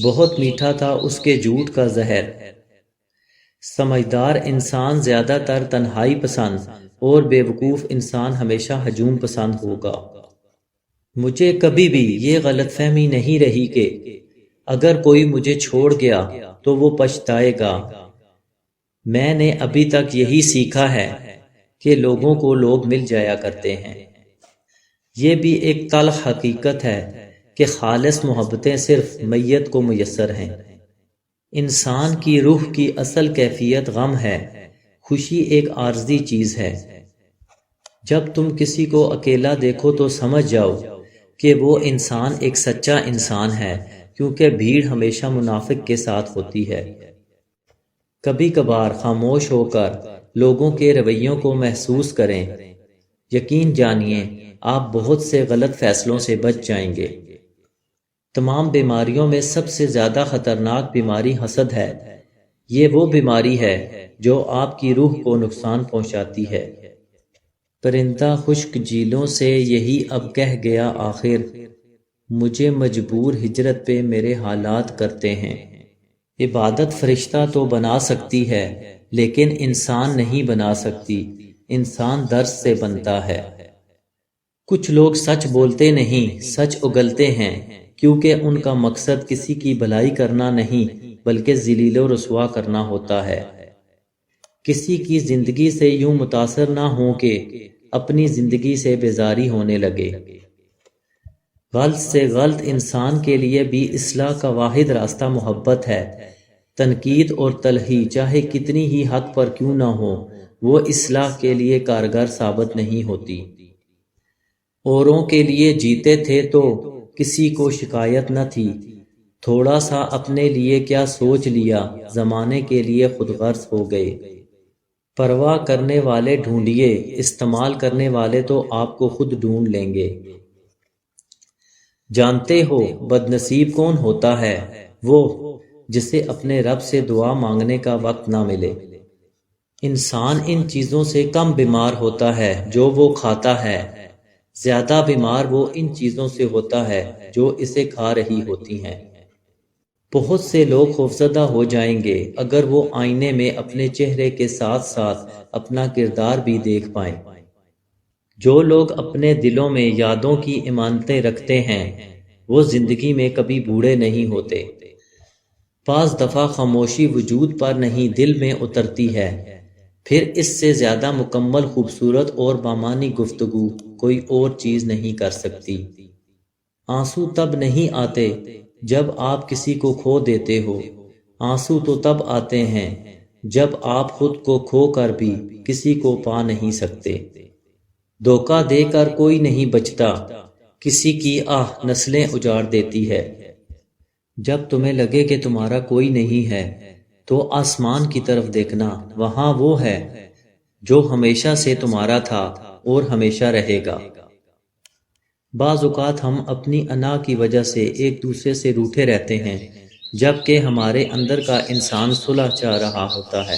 بہت میٹھا تھا اس کے جھوٹ کا زہر۔ سمجھدار انسان زیادہ تر تنہائی پسند اور بیوقوف انسان ہمیشہ ہجوم پسند ہوگا۔ مجھے کبھی بھی یہ غلط فہمی نہیں رہی کہ اگر کوئی مجھے چھوڑ گیا تو وہ پچھتائے گا۔ میں نے ابھی تک یہی سیکھا ہے کہ لوگوں کو لوگ مل جایا کرتے ہیں۔ یہ بھی ایک تلخ حقیقت ہے کہ خالص محبتیں صرف میت کو میسر ہیں۔ انسان کی روح کی اصل کیفیت غم ہے، خوشی ایک عارضی چیز ہے۔ جب تم کسی کو اکیلا دیکھو تو سمجھ جاؤ کہ وہ انسان ایک سچا انسان ہے، کیونکہ بھیڑ ہمیشہ منافق کے ساتھ ہوتی ہے۔ کبھی کبھار خاموش ہو کر لوگوں کے رویوں کو محسوس کریں، یقین جانیے آپ بہت سے غلط فیصلوں سے بچ جائیں گے۔ تمام بیماریوں میں سب سے زیادہ خطرناک بیماری حسد ہے۔ یہ وہ بیماری ہے جو آپ کی روح کو نقصان پہنچاتی ہے۔ پرندہ خشک جھیلوں سے یہی اب کہہ گیا آخر، مجھے مجبور ہجرت پہ میرے حالات کرتے ہیں۔ عبادت فرشتہ تو بنا سکتی ہے لیکن انسان نہیں بنا سکتی، انسان درس سے بنتا ہے۔ کچھ لوگ سچ بولتے نہیں، سچ اگلتے ہیں، کیونکہ ان کا مقصد کسی کی بھلائی کرنا نہیں بلکہ ذلیل و رسوا کرنا ہوتا ہے۔ کسی کی زندگی سے یوں متاثر نہ ہوں کہ اپنی زندگی سے بیزاری ہونے لگے۔ غلط سے غلط انسان کے لیے بھی اصلاح کا واحد راستہ محبت ہے۔ تنقید اور تلخی چاہے کتنی ہی حق پر کیوں نہ ہو، وہ اصلاح کے لیے کارگر ثابت نہیں ہوتی۔ اوروں کے لیے جیتے تھے تو کسی کو شکایت نہ تھی، تھوڑا سا اپنے لیے کیا سوچ لیا، زمانے کے لیے خود غرض ہو گئے۔ پرواہ کرنے والے ڈھونڈیے، استعمال کرنے والے تو آپ کو خود ڈھونڈ لیں گے۔ جانتے ہو بد نصیب کون ہوتا ہے؟ وہ جسے اپنے رب سے دعا مانگنے کا وقت نہ ملے۔ انسان ان چیزوں سے کم بیمار ہوتا ہے جو وہ کھاتا ہے، زیادہ بیمار وہ ان چیزوں سے ہوتا ہے جو اسے کھا رہی ہوتی ہیں۔ بہت سے لوگ خوفزدہ ہو جائیں گے اگر وہ آئینے میں اپنے چہرے کے ساتھ ساتھ اپنا کردار بھی دیکھ پائیں۔ جو لوگ اپنے دلوں میں یادوں کی امانتیں رکھتے ہیں وہ زندگی میں کبھی بوڑھے نہیں ہوتے۔ بعض دفعہ خاموشی وجود پر نہیں دل میں اترتی ہے، پھر اس سے زیادہ مکمل خوبصورت اور بامانی گفتگو کوئی اور چیز نہیں کر سکتی۔ آنسو تب نہیں آتے جب آپ کسی کو کھو دیتے ہو، آنسو تو تب آتے ہیں جب آپ خود کو کھو کر بھی کسی کو پا نہیں سکتے۔ دھوکہ دے کر کوئی نہیں بچتا، کسی کی آہ نسلیں اجاڑ دیتی ہے۔ جب تمہیں لگے کہ تمہارا کوئی نہیں ہے تو آسمان کی طرف دیکھنا، وہاں وہ ہے جو ہمیشہ سے تمہارا تھا اور ہمیشہ رہے گا۔ بعض اوقات ہم اپنی انا کی وجہ سے ایک دوسرے سے روٹھے رہتے ہیں، جبکہ ہمارے اندر کا انسان صلح چاہ رہا ہوتا ہے۔